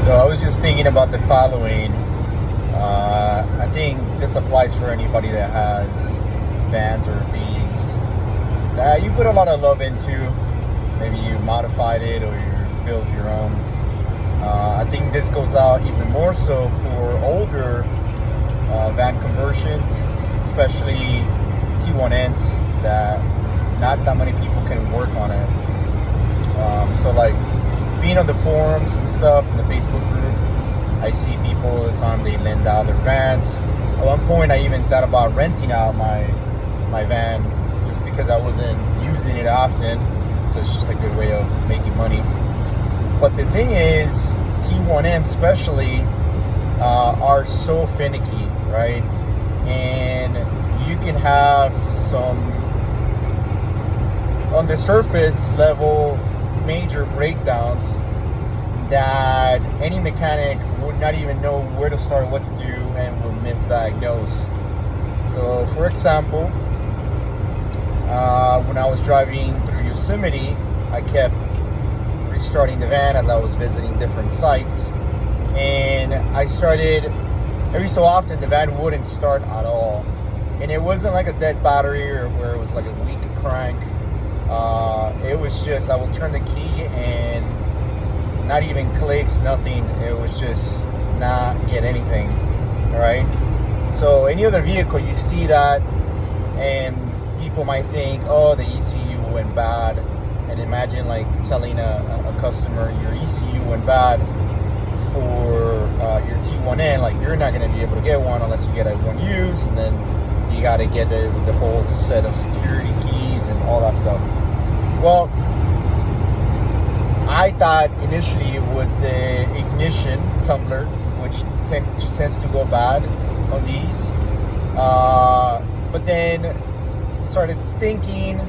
So I was just thinking about the following. I think this applies for anybody that has vans or V's that you put a lot of love into. Maybe you modified it or you built your own. I think this goes out even more so for older van conversions, especially T1Ns that not that many people can work on it. So like being on the forums and stuff in the Facebook group, I see people all the time, they lend out their vans. At one point I even thought about renting out my van just because I wasn't using it often, so it's just a good way of making money. But the thing is, T1N especially are so finicky, right? And you can have some on the surface level major breakdowns that any mechanic would not even know where to start, what to do, and would misdiagnose. So for example, when I was driving through Yosemite, I kept restarting the van as I was visiting different sites, and I started every so often the van wouldn't start at all, and it wasn't like a dead battery or where it was like a weak crank. It was just I would turn the key and not even clicks, nothing. It was just not get anything. All right. So any other vehicle, you see that, and people might think, oh, the ECU went bad. And imagine like telling a customer your ECU went bad for your T1N. Like you're not going to be able to get one unless you get a one use, and then you got to get the whole set of security keys and all that stuff. Well, I thought initially it was the ignition tumbler, which tends to go bad on these. But then started thinking,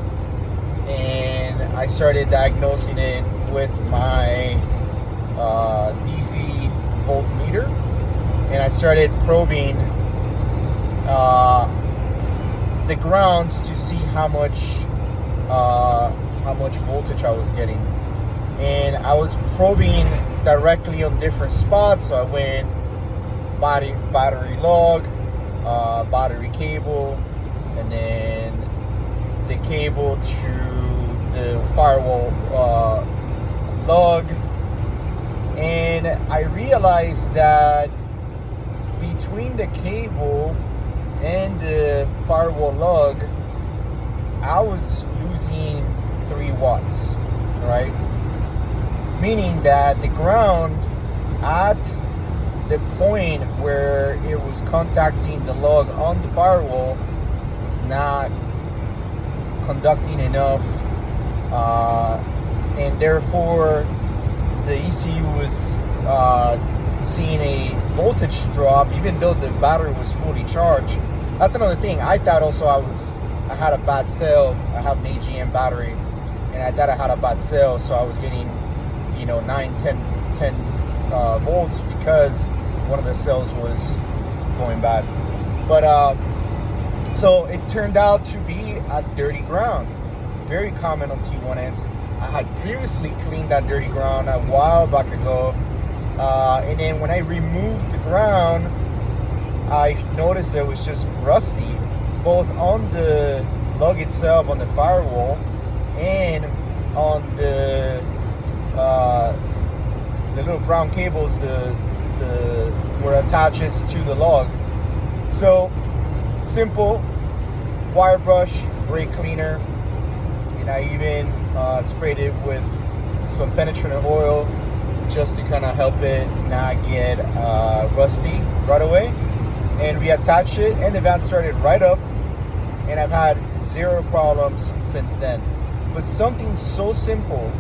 and I started diagnosing it with my DC voltmeter, and I started probing the grounds to see how much voltage I was getting. And I was probing directly on different spots. So I went battery lug, battery cable, and then the cable to the firewall lug. And I realized that between the cable and the firewall lug, I was losing 3 watts, right? Meaning that the ground at the point where it was contacting the lug on the firewall was not conducting enough, and therefore the ECU was seeing a voltage drop even though the battery was fully charged. That's another thing. I thought also I had a bad cell. I have an AGM battery, and I thought I had a bad cell, so I was getting 9, 10 volts because one of the cells was going bad. But so it turned out to be a dirty ground, very common on T1Ns. I had previously cleaned that dirty ground a while back ago, and then when I removed the ground, I noticed it was just rusty, both on the lug itself, on the firewall, and on the little brown cables, where it attaches to the lug. So simple wire brush, brake cleaner, and I even sprayed it with some penetrating oil just to kind of help it not get rusty right away. And reattached it, and the van started right up, and I've had 0 problems since then. But something so simple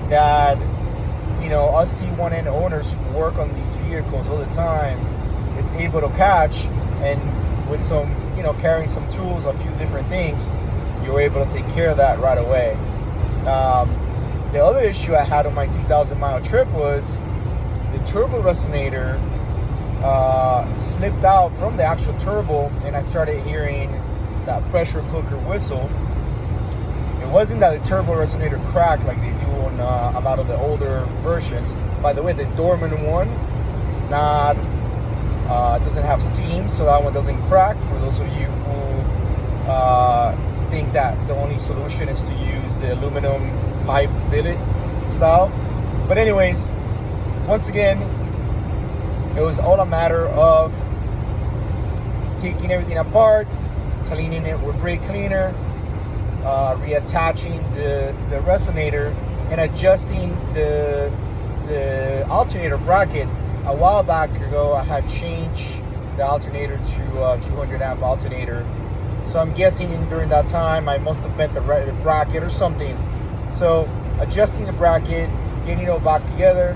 that us T1N owners who work on these vehicles all the time, it's able to catch, and with some carrying some tools, a few different things, you're able to take care of that right away. The other issue I had on my 2,000 mile trip was the turbo resonator slipped out from the actual turbo, and I started hearing that pressure cooker whistle. It it wasn't that the turbo resonator cracked like they do on a lot of the older versions. By the way, the Dorman one is not, doesn't have seams, so that one doesn't crack. For those of you who think that the only solution is to use the aluminum pipe billet style. But anyways, once again, it was all a matter of taking everything apart, cleaning it with brake cleaner, reattaching the resonator, and adjusting the alternator bracket. A while back ago, I had changed the alternator to 200 amp alternator. So I'm guessing during that time, I must have bent the bracket or something. So adjusting the bracket, getting it all back together.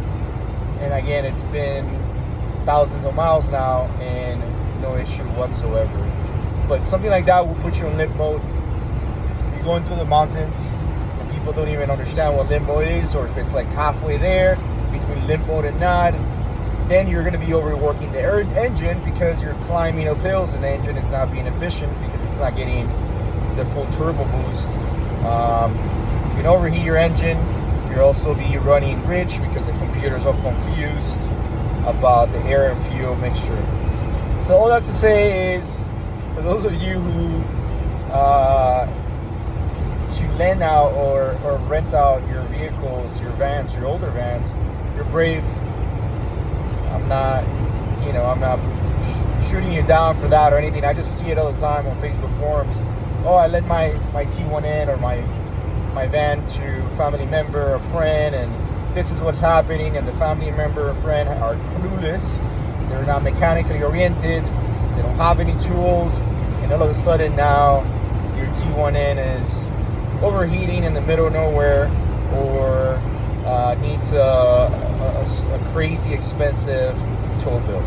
And again, it's been thousands of miles now and no issue whatsoever. But something like that will put you in limp mode. If you're going through the mountains and people don't even understand what limp mode is, or if it's like halfway there between limp mode and not, then you're going to be overworking the engine because you're climbing up hills and the engine is not being efficient because it's not getting the full turbo boost. You can overheat your engine. You'll also be running rich because the computer's all confused about the air and fuel mixture. So all that to say is, for those of you who to lend out or rent out your vehicles, your vans, your older vans, you're brave. I'm not shooting you down for that or anything. I just see it all the time on Facebook forums. Oh, I lent my T1N or my van to a family member or friend, and this is what's happening, and the family member or friend are clueless. They're not mechanically oriented. They don't have any tools, and all of a sudden now your T1N is overheating in the middle of nowhere, or needs a crazy expensive tow bill,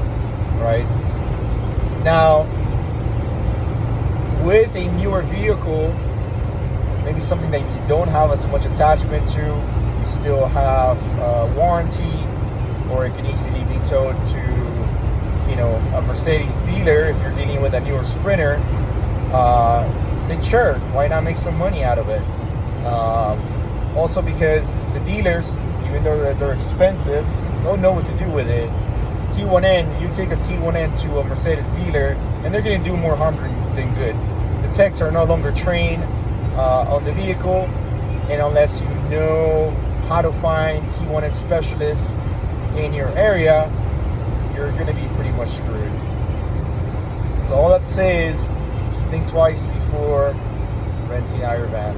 right? Now, with a newer vehicle, maybe something that you don't have as much attachment to, you still have warranty, or it can easily be towed to, a Mercedes dealer if you're dealing with a newer Sprinter, then sure, why not make some money out of it? Also because the dealers, even though they're expensive, don't know what to do with it. T1N, you take a T1N to a Mercedes dealer, and they're going to do more harm than good. The techs are no longer trained on the vehicle, and unless you know how to find T1N specialists in your area, you're going to be pretty much screwed. So all that to say is, just think twice before renting out your van.